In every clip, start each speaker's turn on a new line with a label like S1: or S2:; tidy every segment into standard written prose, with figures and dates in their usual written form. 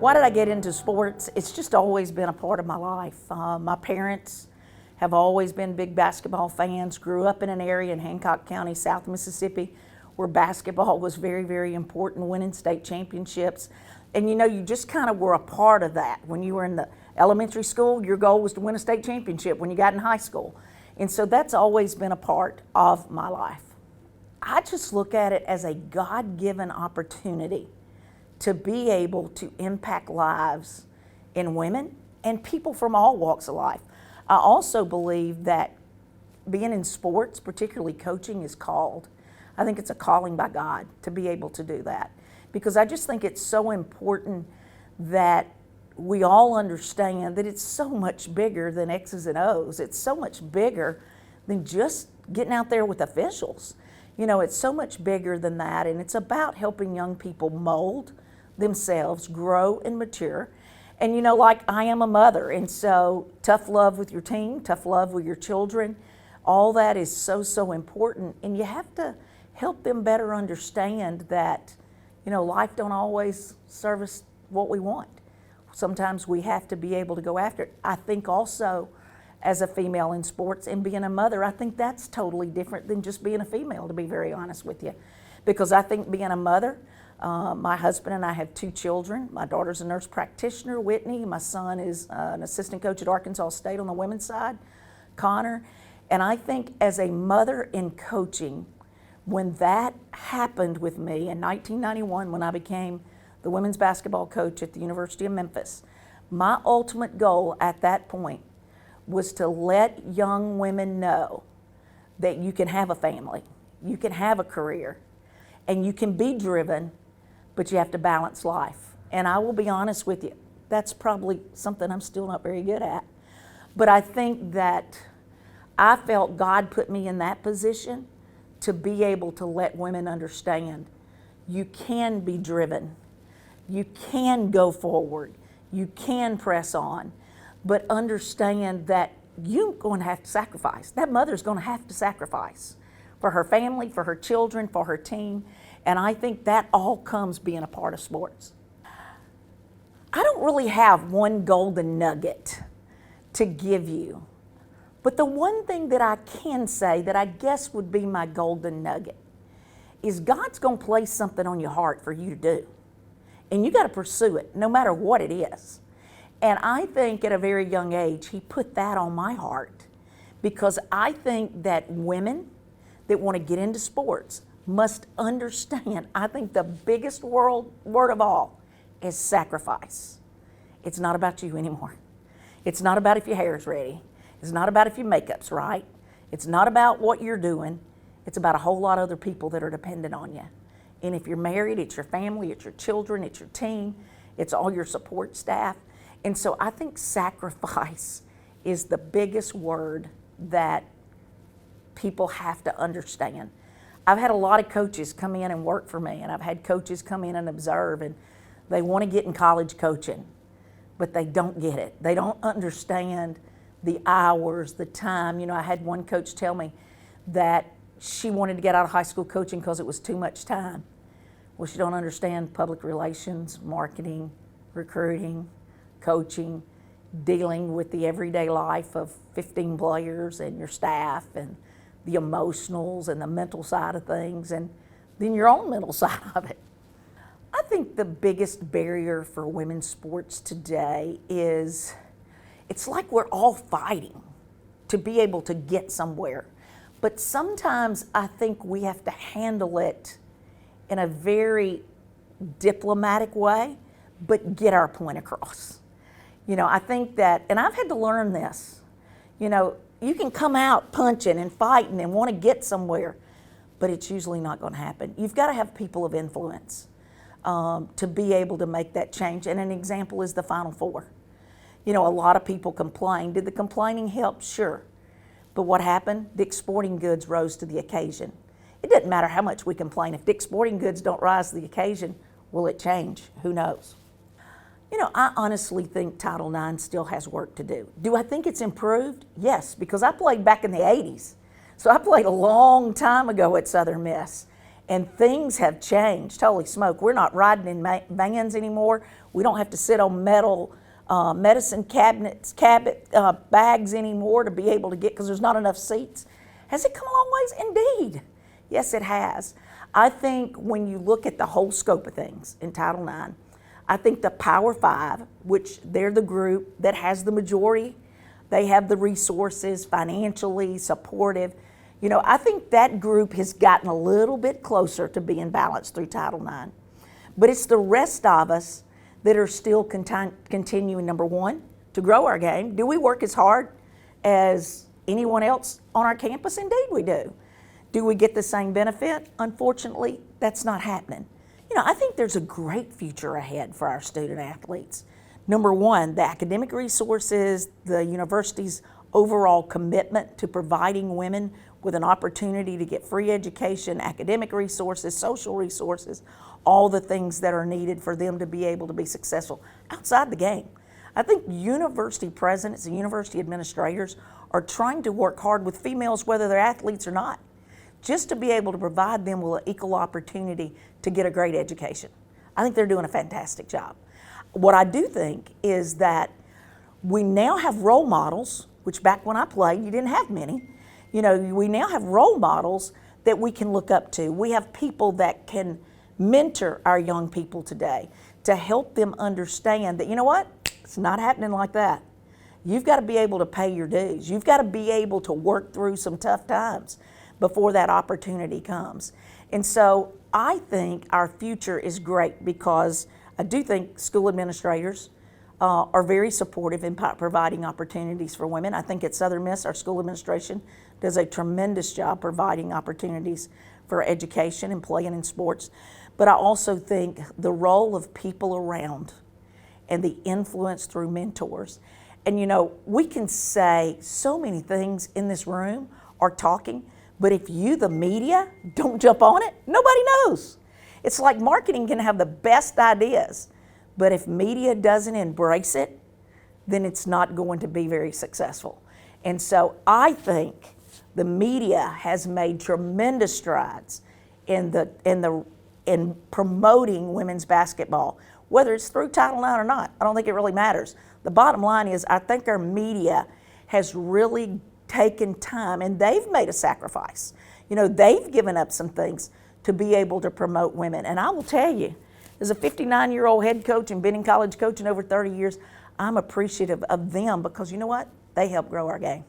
S1: Why did I get into sports? It's just always been a part of my life. My parents have always been big basketball fans. Grew up in an area in Hancock County, South Mississippi, where basketball was very, very important, winning state championships. And you just kind of were a part of that. When you were in the elementary school, your goal was to win a state championship when you got in high school. And so that's always been a part of my life. I just look at it as a God-given opportunity to be able to impact lives in women and people from all walks of life. I also believe that being in sports, particularly coaching, is called. I think it's a calling by God to be able to do that, because I just think it's so important that we all understand that it's so much bigger than X's and O's. It's so much bigger than just getting out there with officials. It's so much bigger than that, and it's about helping young people mold themselves, grow and mature. And like I am a mother, and so tough love with your team, tough love with your children, all that is so, so important. And you have to help them better understand that, life don't always serve us what we want. Sometimes we have to be able to go after it. I think also, as a female in sports and being a mother, I think that's totally different than just being a female, to be very honest with you. Because I think being a mother, my husband and I have 2 children. My daughter's a nurse practitioner, Whitney. My son is an assistant coach at Arkansas State on the women's side, Connor. And I think as a mother in coaching, when that happened with me in 1991, when I became the women's basketball coach at the University of Memphis, my ultimate goal at that point was to let young women know that you can have a family, you can have a career, and you can be driven, but you have to balance life. And I will be honest with you, that's probably something I'm still not very good at. But I think that I felt God put me in that position to be able to let women understand you can be driven, you can go forward, you can press on, but understand that you're going to have to sacrifice. That mother's going to have to sacrifice for her family, for her children, for her team. And I think that all comes being a part of sports. I don't really have one golden nugget to give you, but the one thing that I can say that I guess would be my golden nugget is God's going to place something on your heart for you to do. And you got to pursue it, no matter what it is. And I think at a very young age, He put that on my heart, because I think that women that want to get into sports must understand, I think the biggest word of all is sacrifice. It's not about you anymore. It's not about if your hair's ready. It's not about if your makeup's right. It's not about what you're doing. It's about a whole lot of other people that are dependent on you. And if you're married, it's your family, it's your children, it's your team, it's all your support staff. And so I think sacrifice is the biggest word that people have to understand. I've had a lot of coaches come in and work for me, and I've had coaches come in and observe, and they want to get in college coaching, but they don't get it. They don't understand the hours, the time. I had one coach tell me that she wanted to get out of high school coaching because it was too much time. Well, she don't understand public relations, marketing, recruiting, coaching, dealing with the everyday life of 15 players and your staff, and the emotionals and the mental side of things, and then your own mental side of it. I think the biggest barrier for women's sports today is it's like we're all fighting to be able to get somewhere. But sometimes I think we have to handle it in a very diplomatic way, but get our point across. I think that, and I've had to learn this, you can come out punching and fighting and want to get somewhere, but it's usually not going to happen. You've got to have people of influence to be able to make that change. And an example is the Final Four. A lot of people complain. Did the complaining help? Sure. But what happened? Dick's Sporting Goods rose to the occasion. It doesn't matter how much we complain. If Dick's Sporting Goods don't rise to the occasion, will it change? Who knows? I honestly think Title IX still has work to do. Do I think it's improved? Yes, because I played back in the 80s. So I played a long time ago at Southern Miss. And things have changed. Holy smoke, we're not riding in vans anymore. We don't have to sit on metal medicine bags anymore to be able to get, because there's not enough seats. Has it come a long ways? Indeed. Yes, it has. I think when you look at the whole scope of things in Title IX, I think the Power Five, which they're the group that has the majority, they have the resources, financially supportive. You know, I think that group has gotten a little bit closer to being balanced through Title IX. But it's the rest of us that are still continuing, number one, to grow our game. Do we work as hard as anyone else on our campus? Indeed we do. Do we get the same benefit? Unfortunately, that's not happening. You know, I think there's a great future ahead for our student athletes. Number one, the academic resources, the university's overall commitment to providing women with an opportunity to get free education, academic resources, social resources, all the things that are needed for them to be able to be successful outside the game. I think university presidents and university administrators are trying to work hard with females, whether they're athletes or not, just to be able to provide them with an equal opportunity to get a great education. I think they're doing a fantastic job. What I do think is that we now have role models, which back when I played, you didn't have many. You know, we now have role models that we can look up to. We have people that can mentor our young people today to help them understand that, you know what, it's not happening like that. You've got to be able to pay your dues. You've got to be able to work through some tough times before that opportunity comes. And so I think our future is great, because I do think school administrators are very supportive in providing opportunities for women. I think at Southern Miss, our school administration does a tremendous job providing opportunities for education and playing in sports. But I also think the role of people around and the influence through mentors. And you know, we can say so many things in this room or talking, but if you, the media, don't jump on it, nobody knows. It's like marketing can have the best ideas, but if media doesn't embrace it, then it's not going to be very successful. And so I think the media has made tremendous strides in promoting women's basketball, whether it's through Title IX or not. I don't think it really matters. The bottom line is, I think our media has really taken time, and they've made a sacrifice. You know, they've given up some things to be able to promote women. And I will tell you, as a 59-year-old head coach and been in college coaching over 30 years, I'm appreciative of them, because you know what? They help grow our game.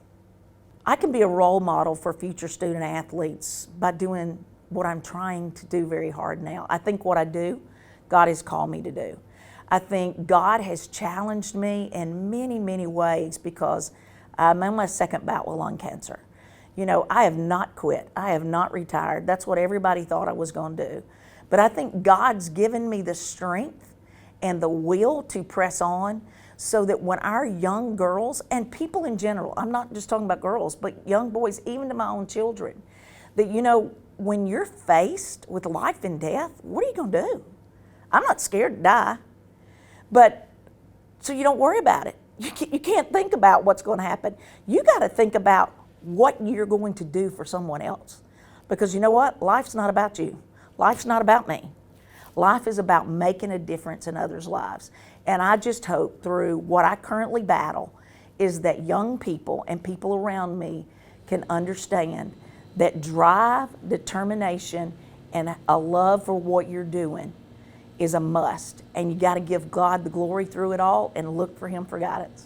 S1: I can be a role model for future student athletes by doing what I'm trying to do very hard now. I think what I do, God has called me to do. I think God has challenged me in many, many ways, because I'm on my second bout with lung cancer. You know, I have not quit. I have not retired. That's what everybody thought I was going to do. But I think God's given me the strength and the will to press on, so that when our young girls, and people in general, I'm not just talking about girls, but young boys, even to my own children, that, you know, when you're faced with life and death, what are you going to do? I'm not scared to die. But so you don't worry about it. You can't think about what's going to happen. You got to think about what you're going to do for someone else. Because you know what? Life's not about you. Life's not about me. Life is about making a difference in others' lives. And I just hope through what I currently battle is that young people and people around me can understand that drive, determination, and a love for what you're doing is a must. And you got to give God the glory through it all and look for Him for guidance.